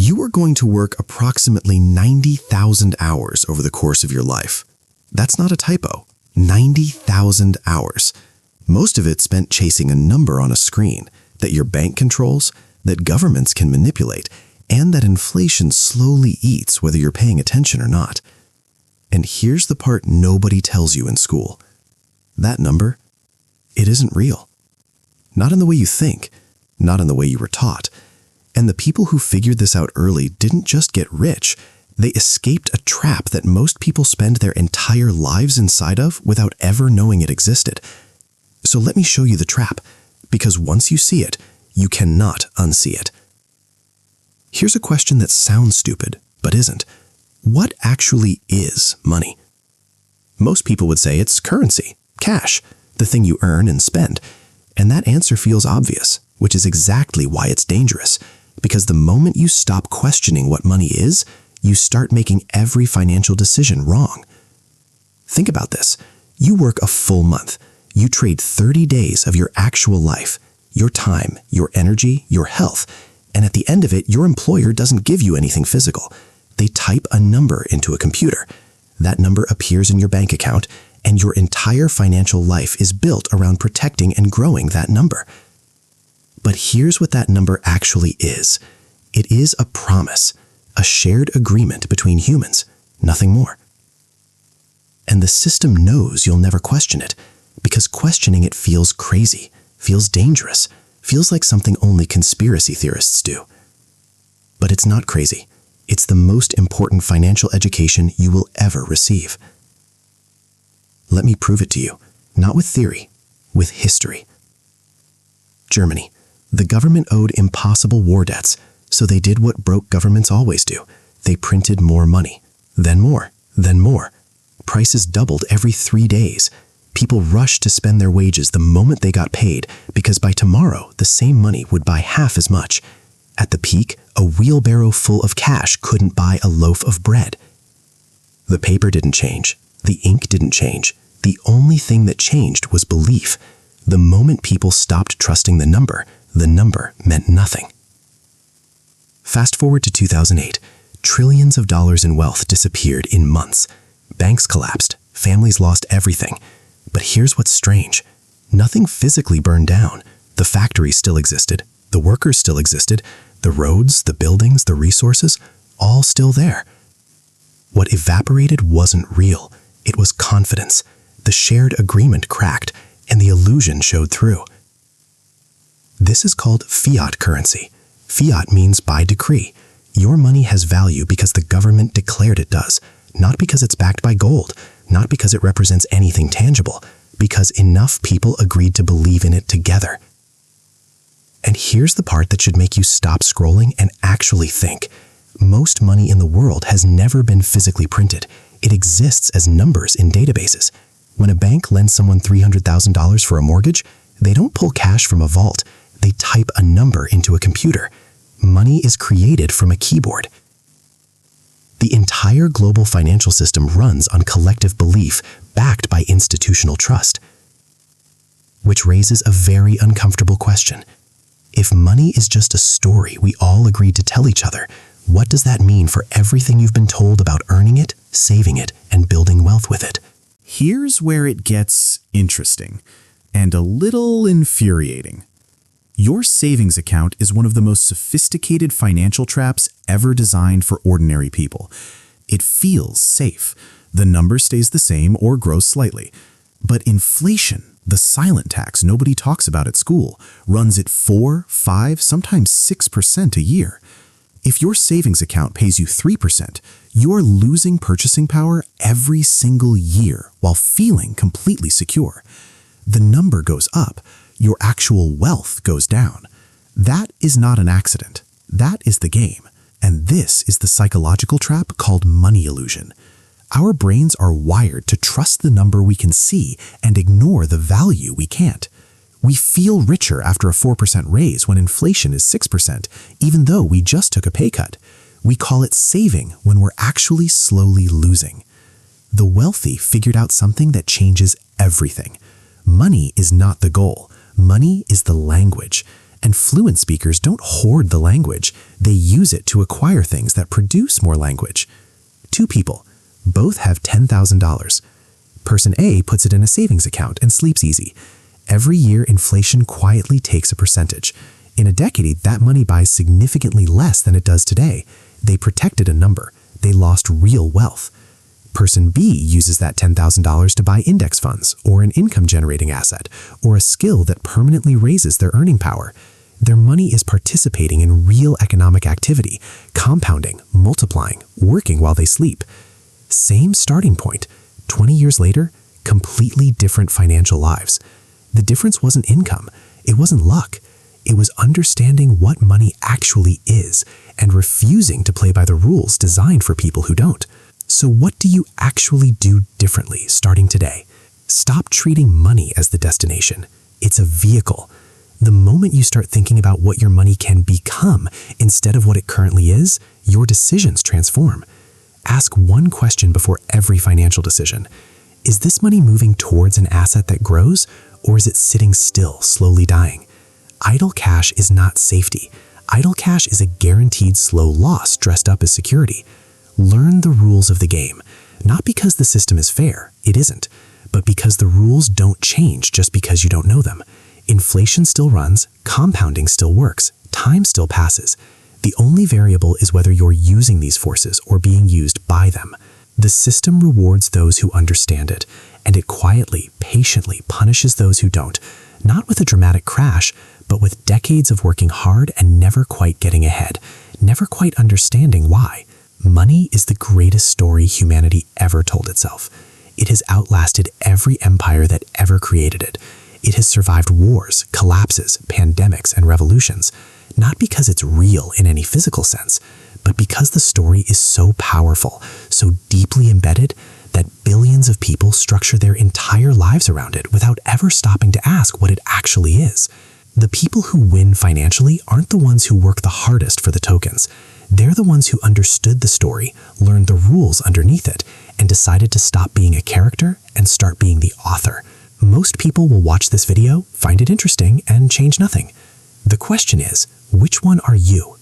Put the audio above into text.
You are going to work approximately 90,000 hours over the course of your life. That's not a typo. 90,000 hours. Most of it spent chasing a number on a screen that your bank controls, that governments can manipulate, and that inflation slowly eats whether you're paying attention or not. And here's the part nobody tells you in school. That number, it isn't real. Not in the way you think, not in the way you were taught. And the people who figured this out early didn't just get rich, they escaped a trap that most people spend their entire lives inside of without ever knowing it existed. So let me show you the trap, because once you see it, you cannot unsee it. Here's a question that sounds stupid, but isn't. What actually is money? Most people would say it's currency, cash, the thing you earn and spend. And that answer feels obvious, which is exactly why it's dangerous. Because the moment you stop questioning what money is, you start making every financial decision wrong. Think about this. You work a full month. You trade 30 days of your actual life, your time, your energy, your health, and at the end of it, your employer doesn't give you anything physical. They type a number into a computer. That number appears in your bank account, and your entire financial life is built around protecting and growing that number. But here's what that number actually is. It is a promise, a shared agreement between humans, nothing more. And the system knows you'll never question it, because questioning it feels crazy, feels dangerous, feels like something only conspiracy theorists do. But it's not crazy. It's the most important financial education you will ever receive. Let me prove it to you, not with theory, with history. Germany. The government owed impossible war debts, so they did what broke governments always do. They printed more money, then more, then more. Prices doubled every 3 days. People rushed to spend their wages the moment they got paid, because by tomorrow, the same money would buy half as much. At the peak, a wheelbarrow full of cash couldn't buy a loaf of bread. The paper didn't change. The ink didn't change. The only thing that changed was belief. The moment people stopped trusting the number meant nothing. Fast forward to 2008. Trillions of dollars in wealth disappeared in months. Banks collapsed. Families lost everything. But here's what's strange. Nothing physically burned down. The factories still existed. The workers still existed. The roads, the buildings, the resources, all still there. What evaporated wasn't real. It was confidence. The shared agreement cracked, and the illusion showed through. This is called fiat currency. Fiat means by decree. Your money has value because the government declared it does, not because it's backed by gold, not because it represents anything tangible, because enough people agreed to believe in it together. And here's the part that should make you stop scrolling and actually think. Most money in the world has never been physically printed. It exists as numbers in databases. When a bank lends someone $300,000 for a mortgage, they don't pull cash from a vault. They type a number into a computer. Money is created from a keyboard. The entire global financial system runs on collective belief backed by institutional trust. Which raises a very uncomfortable question. If money is just a story we all agreed to tell each other, what does that mean for everything you've been told about earning it, saving it, and building wealth with it? Here's where it gets interesting and a little infuriating. Your savings account is one of the most sophisticated financial traps ever designed for ordinary people. It feels safe. The number stays the same or grows slightly. But inflation, the silent tax nobody talks about at school, runs at 4, 5, sometimes 6% a year. If your savings account pays you 3%, you are losing purchasing power every single year while feeling completely secure. The number goes up. Your actual wealth goes down. That is not an accident. That is the game. And this is the psychological trap called money illusion. Our brains are wired to trust the number we can see and ignore the value we can't. We feel richer after a 4% raise when inflation is 6%, even though we just took a pay cut. We call it saving when we're actually slowly losing. The wealthy figured out something that changes everything. Money is not the goal. Money is the language. And fluent speakers don't hoard the language. They use it to acquire things that produce more language. Two people, both have $10,000. Person A puts it in a savings account and sleeps easy. Every year, inflation quietly takes a percentage. In a decade, that money buys significantly less than it does today. They protected a number. They lost real wealth. Person B uses that $10,000 to buy index funds, or an income-generating asset, or a skill that permanently raises their earning power. Their money is participating in real economic activity, compounding, multiplying, working while they sleep. Same starting point. 20 years later, completely different financial lives. The difference wasn't income. It wasn't luck. It was understanding what money actually is and refusing to play by the rules designed for people who don't. So what do you actually do differently starting today? Stop treating money as the destination. It's a vehicle. The moment you start thinking about what your money can become instead of what it currently is, your decisions transform. Ask one question before every financial decision. Is this money moving towards an asset that grows, or is it sitting still, slowly dying? Idle cash is not safety. Idle cash is a guaranteed slow loss dressed up as security. Learn the rules of the game, not because the system is fair, it isn't, but because the rules don't change just because you don't know them. Inflation still runs, compounding still works, time still passes. The only variable is whether you're using these forces or being used by them. The system rewards those who understand it, and it quietly, patiently punishes those who don't, not with a dramatic crash, but with decades of working hard and never quite getting ahead, never quite understanding why. Money is the greatest story humanity ever told itself. It has outlasted every empire that ever created it. It has survived wars, collapses, pandemics, and revolutions, not because it's real in any physical sense, but because the story is so powerful, so deeply embedded, that billions of people structure their entire lives around it without ever stopping to ask what it actually is. The people who win financially aren't the ones who work the hardest for the tokens. They're the ones who understood the story, learned the rules underneath it, and decided to stop being a character and start being the author. Most people will watch this video, find it interesting, and change nothing. The question is, which one are you?